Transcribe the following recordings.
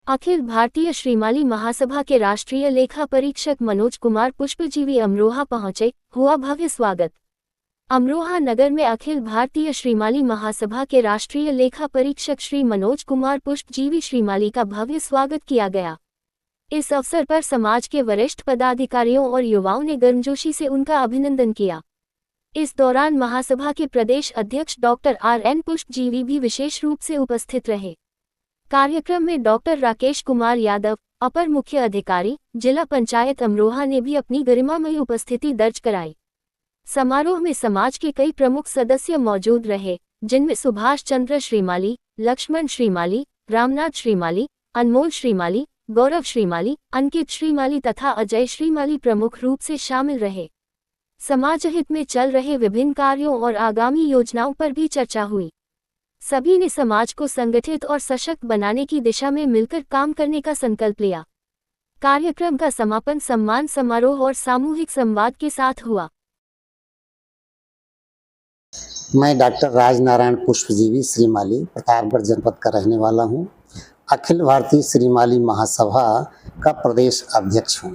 अखिल भारतीय श्रीमाली महासभा के राष्ट्रीय लेखा परीक्षक मनोज कुमार पुष्पजीवी अमरोहा पहुंचे, हुआ भव्य स्वागत। अमरोहा नगर में अखिल भारतीय श्रीमाली महासभा के राष्ट्रीय लेखा परीक्षक श्री मनोज कुमार पुष्पजीवी श्रीमाली का भव्य स्वागत किया गया। इस अवसर पर समाज के वरिष्ठ पदाधिकारियों और युवाओं ने गर्मजोशी से उनका अभिनंदन किया। इस दौरान महासभा के प्रदेश अध्यक्ष डॉक्टर RN पुष्पजीवी भी विशेष रूप से उपस्थित रहे। कार्यक्रम में डॉक्टर राकेश कुमार यादव, अपर मुख्य अधिकारी, जिला पंचायत अमरोहा ने भी अपनी गरिमामयी उपस्थिति दर्ज कराई। समारोह में समाज के कई प्रमुख सदस्य मौजूद रहे, जिनमें सुभाष चंद्र श्रीमाली, लक्ष्मण श्रीमाली, रामनाथ श्रीमाली, अनमोल श्रीमाली, गौरव श्रीमाली, अंकित श्रीमाली तथा अजय श्रीमाली प्रमुख रूप से शामिल रहे। समाज हित में चल रहे विभिन्न कार्यों और आगामी योजनाओं पर भी चर्चा हुई। सभी ने समाज को संगठित और सशक्त बनाने की दिशा में मिलकर काम करने का संकल्प लिया। कार्यक्रम का समापन सम्मान समारोह और सामूहिक संवाद के साथ हुआ। मैं डॉक्टर राजनारायण पुष्पजीवी श्रीमाली प्रतापगढ़ जनपद का रहने वाला हूं। अखिल भारतीय श्रीमाली महासभा का प्रदेश अध्यक्ष हूं।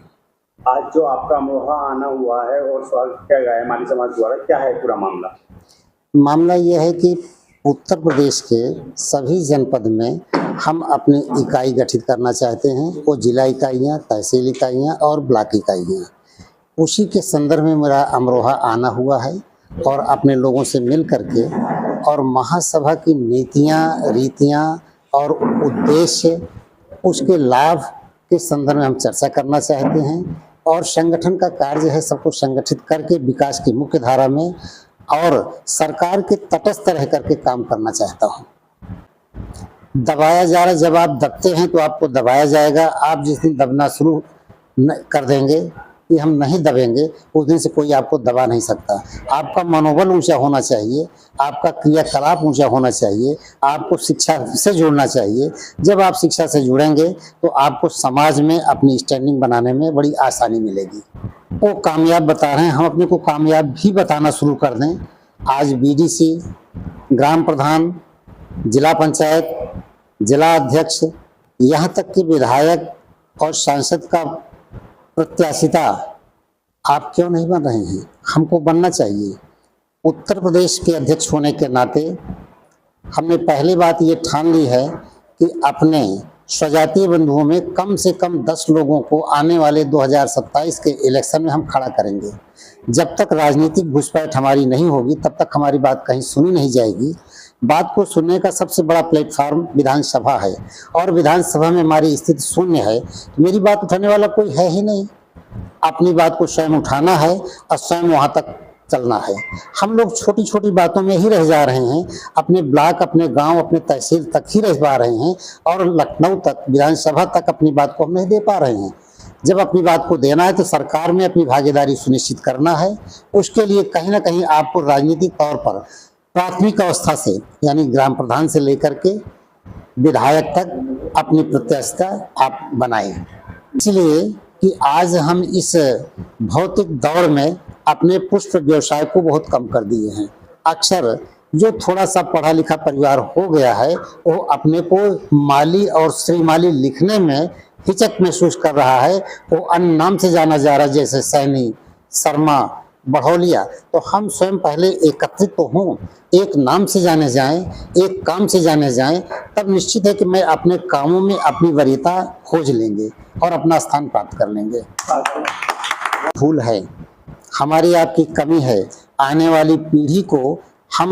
आज जो आपका अमरोहा आना हुआ है और स्वागत किया गया है माली समाज द्वारा, क्या है पूरा मामला? मामला यह है कि उत्तर प्रदेश के सभी जनपद में हम अपनी इकाई गठित करना चाहते हैं। वो जिला इकाइयाँ, तहसील इकाइयाँ और ब्लॉक इकाइयाँ। उसी के संदर्भ में मेरा अमरोहा आना हुआ है और अपने लोगों से मिल करके और महासभा की नीतियाँ, रीतियाँ और उद्देश्य, उसके लाभ के संदर्भ में हम चर्चा करना चाहते हैं और संगठन का कार्य है सबको संगठित करके विकास की मुख्य धारा में और सरकार के तटस्थ रह करके काम करना चाहता हूं। दबाया जा रहा, जब आप दबते हैं तो आपको दबाया जाएगा। आप जिस दिन दबना शुरू कर देंगे कि हम नहीं दबेंगे, उस दिन से कोई आपको दबा नहीं सकता। आपका मनोबल ऊंचा होना चाहिए, आपका क्रियाकलाप ऊंचा होना चाहिए, आपको शिक्षा से जुड़ना चाहिए। जब आप शिक्षा से जुड़ेंगे तो आपको समाज में अपनी स्टैंडिंग बनाने में बड़ी आसानी मिलेगी। वो कामयाब बता रहे हैं, हम अपने को कामयाब भी बताना शुरू कर दें। आज BDC, ग्राम प्रधान, जिला पंचायत, जिला अध्यक्ष, यहाँ तक कि विधायक और सांसद का प्रत्याशिता आप क्यों नहीं बन रहे हैं? हमको बनना चाहिए। उत्तर प्रदेश के अध्यक्ष होने के नाते हमने पहली बात ये ठान ली है कि अपने स्वजातीय बंधुओं में कम से कम 10 लोगों को आने वाले 2027 के इलेक्शन में हम खड़ा करेंगे। जब तक राजनीतिक घुसपैठ हमारी नहीं होगी तब तक हमारी बात कहीं सुनी नहीं जाएगी। बात को सुनने का सबसे बड़ा प्लेटफार्म विधानसभा है और विधानसभा में हमारी स्थिति शून्य है। तो मेरी बात उठाने वाला कोई है ही नहीं। अपनी बात को स्वयं उठाना है और स्वयं वहाँ तक चलना है। हम लोग छोटी छोटी बातों में ही रह जा रहे हैं, अपने ब्लॉक, अपने गांव, अपने तहसील तक ही रह पा रहे हैं और लखनऊ तक, विधानसभा तक अपनी बात को हम नहीं दे पा रहे हैं। जब अपनी बात को देना है तो सरकार में अपनी भागीदारी सुनिश्चित करना है। उसके लिए कहीं ना कहीं आपको राजनीतिक तौर पर प्राथमिक अवस्था से, यानी ग्राम प्रधान से लेकर के विधायक तक अपनी प्रत्याशिता आप बनाएं। इसलिए कि आज हम इस भौतिक दौर में अपने पुष्प व्यवसाय को बहुत कम कर दिए हैं। अक्सर जो थोड़ा सा पढ़ा लिखा परिवार हो गया है वो अपने को माली और श्रीमाली लिखने में हिचक महसूस कर रहा है। वो अन्य नाम से जाना जा रहा है, जैसे सैनी, शर्मा, बढ़ौलिया। तो हम स्वयं पहले एकत्रित तो हों, एक नाम से जाने जाएं, एक काम से जाने जाएं, तब निश्चित है कि मैं अपने कामों में अपनी वरीयता खोज लेंगे और अपना स्थान प्राप्त कर लेंगे। भूल है, हमारी आपकी कमी है। आने वाली पीढ़ी को हम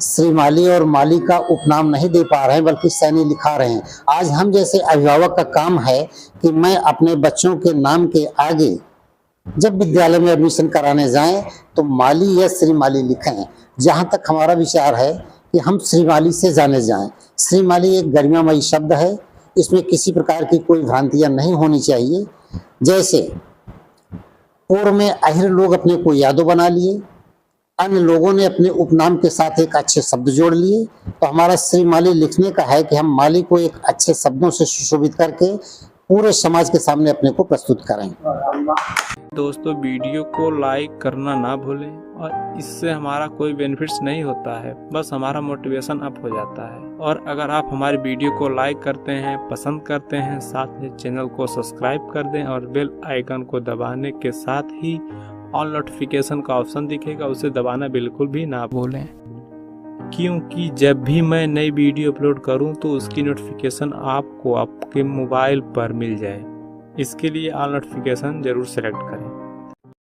श्रीमाली और माली का उपनाम नहीं दे पा रहे हैं, बल्कि सैनी लिखा रहे हैं। आज हम जैसे अभिभावक का काम है कि मैं अपने बच्चों के नाम के आगे जब विद्यालय में एडमिशन कराने जाएं तो माली या श्रीमाली लिखें। जहां तक हमारा विचार है कि हम श्रीमाली से जाने जाएं। श्रीमाली एक गरिमामयी शब्द है, इसमें किसी प्रकार की कोई भ्रांतियां नहीं होनी चाहिए। जैसे पूर्व में अहिर लोग अपने को यादव बना लिए, अन्य लोगों ने अपने उपनाम के साथ एक अच्छे शब्द जोड़ लिए, तो हमारा श्रीमाली लिखने का है कि हम माली को एक अच्छे शब्दों से सुशोभित करके पूरे समाज के सामने अपने को प्रस्तुत करें। दोस्तों, वीडियो को लाइक करना ना भूलें और इससे हमारा कोई बेनिफिट्स नहीं होता है, बस हमारा मोटिवेशन अप हो जाता है। और अगर आप हमारी वीडियो को लाइक करते हैं, पसंद करते हैं, साथ में चैनल को सब्सक्राइब कर दें और बेल आइकन को दबाने के साथ ही ऑल नोटिफिकेशन का ऑप्शन दिखेगा, उसे दबाना बिल्कुल भी ना भूलें, क्योंकि जब भी मैं नई वीडियो अपलोड करूं तो उसकी नोटिफिकेशन आपको आपके मोबाइल पर मिल जाए। इसके लिए ऑल नोटिफिकेशन जरूर सेलेक्ट करें।